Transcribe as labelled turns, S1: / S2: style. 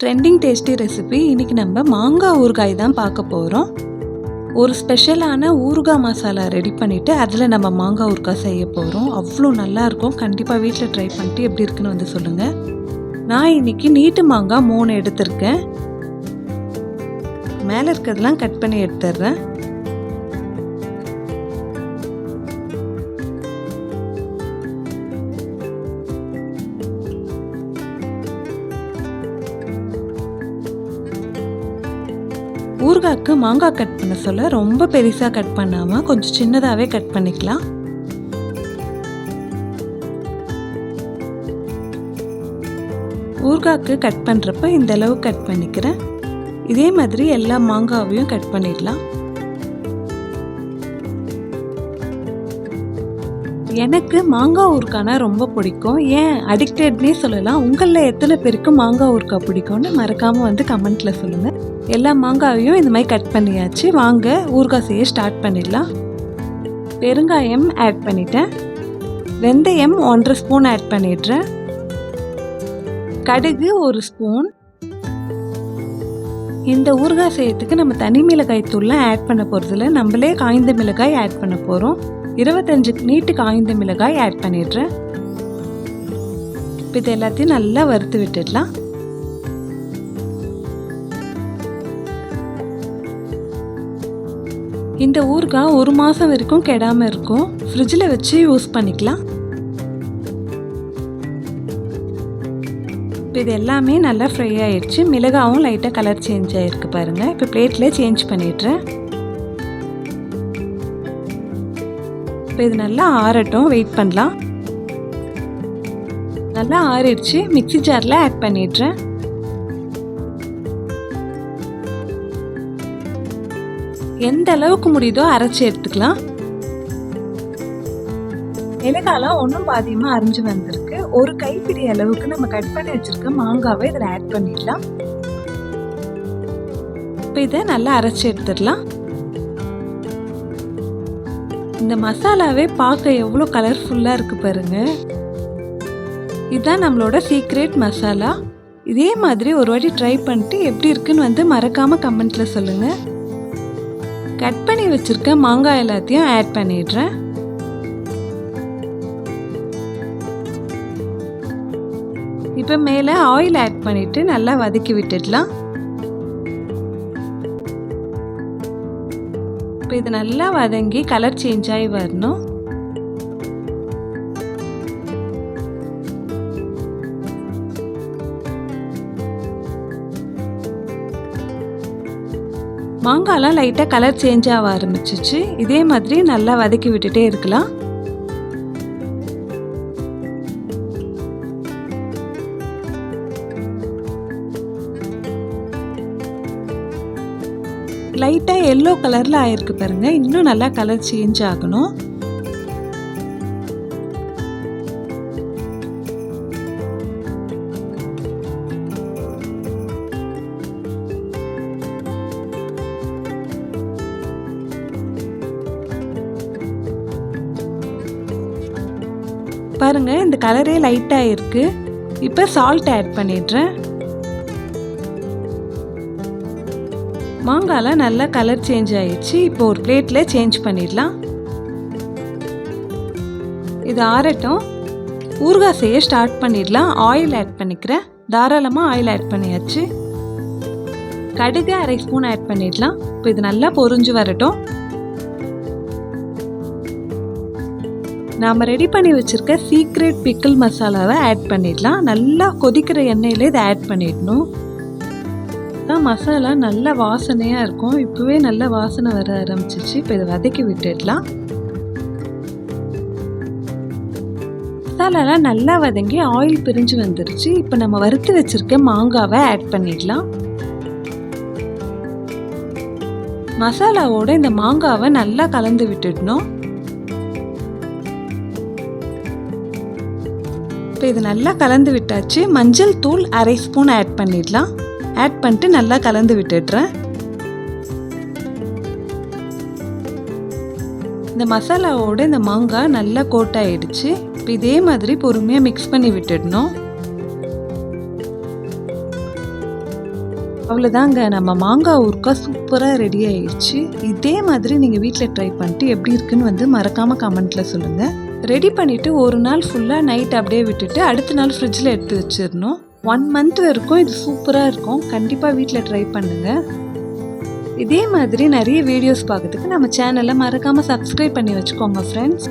S1: Trending tasty recipe. இன்றைக்கி நம்ம மாங்காய் ஊறுகாய் தான் பார்க்க போகிறோம். ஒரு ஸ்பெஷலான ஊறுகாய் மசாலா ரெடி பண்ணிவிட்டு அதில் நம்ம மாங்காய் ஊறுகாய் செய்ய போகிறோம். அவ்வளோ நல்லாயிருக்கும். கண்டிப்பாக வீட்டில் ட்ரை பண்ணிட்டு எப்படி இருக்குன்னு வந்து சொல்லுங்கள். நான் இன்றைக்கி நீட்டு மாங்காய் 3 எடுத்திருக்கேன். மேலே இருக்கிறதெல்லாம் கட் பண்ணி எடுத்துடுறேன். ஊறுகாய்க்கு மாங்காய் கட் பண்ண சொல்ல ரொம்ப பெருசாக கட் பண்ணாமல் கொஞ்சம் சின்னதாகவே கட் பண்ணிக்கலாம். ஊறுகாய்க்கு கட் பண்ணுறப்ப இந்த அளவு கட் பண்ணிக்கிறேன். இதே மாதிரி எல்லா மாங்காவையும் கட் பண்ணிடலாம். எனக்கு மாங்காய் ஊறுகாய்னா ரொம்ப பிடிக்கும். ஏன் அடிக்டட்னே சொல்லலாம். உங்களில் எத்தனை பேருக்கு மாங்காய் ஊறுகாய் பிடிக்கும்னு மறக்காமல் வந்து கமெண்ட்டில் சொல்லுங்கள். எல்லா மாங்காயையும் இந்த மாதிரி கட் பண்ணியாச்சு. வாங்க ஊறுகாய் செய்ய ஸ்டார்ட் பண்ணிடலாம். பெருங்காயம் ஆட் பண்ணிட்டேன். வெந்தயம் 1.5 ஸ்பூன் ஆட் பண்ணிடுறேன். கடுகு 1 ஸ்பூன். இந்த ஊறுகாய் செய்யறதுக்கு நம்ம தனி மிளகாய் தூள்லாம் ஆட் பண்ண போகிறதில்ல. நம்மளே காய்ந்த மிளகாய் ஆட் பண்ண போகிறோம். 25 நீட்டு காய்ந்த மிளகாய் ஆட் பண்ணிடுறேன். இப்போ இது எல்லாத்தையும் நல்லா வறுத்து விட்டுடலாம். இந்த ஊறுகாய் 1 மாதம் வரைக்கும் கெடாமல் இருக்கும். ஃப்ரிட்ஜில் வச்சு யூஸ் பண்ணிக்கலாம். இப்போ இது எல்லாமே நல்லா ஃப்ரை ஆயிடுச்சு. மிளகாவும் லைட்டாக கலர் சேஞ்ச் ஆகிருக்கு பாருங்கள். இப்போ பிளேட்டில் சேஞ்ச் பண்ணிடுறேன். இப்போ இது நல்லா ஆறட்டும், வெயிட் பண்ணலாம். நல்லா ஆறிடுச்சு. மிக்ஸி ஜாரில் ஆட் பண்ணிடுறேன். எந்த அளவுக்கு முடியுதோ அரைச்சி எடுத்துக்கலாம். மிளகாலாம் ஒன்றும் பாதியமாக அரைஞ்சி வந்திருக்கு. ஒரு கைப்பிடி அளவுக்கு நம்ம கட் பண்ணி வச்சிருக்க மாங்காவை இதில் ஆட் பண்ணிடலாம். இப்போ இதை நல்லா அரைச்சி எடுத்துடலாம். இந்த மசாலாவே பார்க்க எவ்வளோ கலர்ஃபுல்லாக இருக்குது பாருங்க. இதுதான் நம்மளோட சீக்ரெட் மசாலா. இதே மாதிரி ஒரு வாட்டி ட்ரை பண்ணிட்டு எப்படி இருக்குன்னு வந்து மறக்காமல் கமெண்ட்டில் சொல்லுங்கள். கட் பண்ணி வச்சிருக்க மாங்காய் எல்லாத்தையும் ஆட் பண்ணிடுறேன். இப்போ மேலே ஆயில் ஆட் பண்ணிட்டு நல்லா வதக்கி விட்டுடலாம். இப்போ இது நல்லா வதங்கி கலர் சேஞ்ச் ஆகி வரணும். மாங்காய்லாம் லைட்டாக கலர் சேஞ்ச் ஆக ஆரம்பிச்சிச்சு. இதே மாதிரி நல்லா வதக்கி விட்டுட்டே இருக்கலாம். லைட்டாக எல்லோ கலரில் ஆயிருக்கு பாருங்க. இன்னும் நல்லா கலர் சேஞ்ச் ஆகணும். பாருங்க, இந்த கலரே லைட்டாக இருக்கு. இப்போ சால்ட் ஆட் பண்ணிடுறேன். மாங்காய்லாம் நல்லா கலர் சேஞ்ச் ஆயிடுச்சு. இப்போ ஒரு பிளேட்டில் சேஞ்ச் பண்ணிடலாம். இது ஆறட்டும். ஊறுகாய் செய்ய ஸ்டார்ட் பண்ணிடலாம். ஆயில் ஆட் பண்ணிக்கிறேன். தாராளமாக ஆயில் ஆட் பண்ணியாச்சு. கடுகு 1/2 ஸ்பூன் ஆட் பண்ணிடலாம். இப்போ இது நல்லா பொரிஞ்சு வரட்டும். நாம் ரெடி பண்ணி வச்சுருக்க சீக்ரெட் பிக்கிள் மசாலாவை ஆட் பண்ணிடலாம். நல்லா கொதிக்கிற எண்ணெயில் இதை ஆட் பண்ணிடணும். மசாலா நல்ல வாசனையாக இருக்கும். இப்போவே நல்ல வாசனை வர ஆரம்பிச்சிச்சு. இப்போ இதை வதக்கி விட்டுடலாம். மசாலாலாம் நல்லா வதங்கி ஆயில் பிரிஞ்சு வந்துருச்சு. இப்போ நம்ம வறுத்து வச்சுருக்க மாங்காவை ஆட் பண்ணிடலாம். மசாலாவோட இந்த மாங்காவை நல்லா கலந்து விட்டுடணும். இப்போ இது நல்லா கலந்து விட்டாச்சு. மஞ்சள் தூள் 1/2 ஸ்பூன் ஆட் பண்ணிடலாம். ஆட் பண்ணிட்டு நல்லா கலந்து விட்டுடுறேன். இந்த மசாலாவோட இந்த மாங்காய் நல்லா கோட் ஆயிடுச்சு. இப்போ இதே மாதிரி பொறுமையாக மிக்ஸ் பண்ணி விட்டுடணும். அவ்வளோதாங்க, நம்ம மாங்காய் ஊறுகாய் சூப்பராக ரெடி ஆயிடுச்சு. இதே மாதிரி நீங்கள் வீட்டில் ட்ரை பண்ணிட்டு எப்படி இருக்குன்னு வந்து மறக்காமல் கமெண்ட்டில் சொல்லுங்கள். ரெடி பண்ணிவிட்டு ஒரு நாள் ஃபுல்லாக நைட் அப்படியே விட்டுட்டு அடுத்த நாள் ஃப்ரிட்ஜில் எடுத்து வச்சிடணும். 1 மந்த் வரைக்கும் இது சூப்பராக இருக்கும். கண்டிப்பாக வீட்டில் ட்ரை பண்ணுங்கள். இதே மாதிரி நிறைய வீடியோஸ் பார்க்கறதுக்கு நம்ம சேனலை மறக்காமல் சப்ஸ்கிரைப் பண்ணி வச்சுக்கோங்க ஃப்ரெண்ட்ஸ்.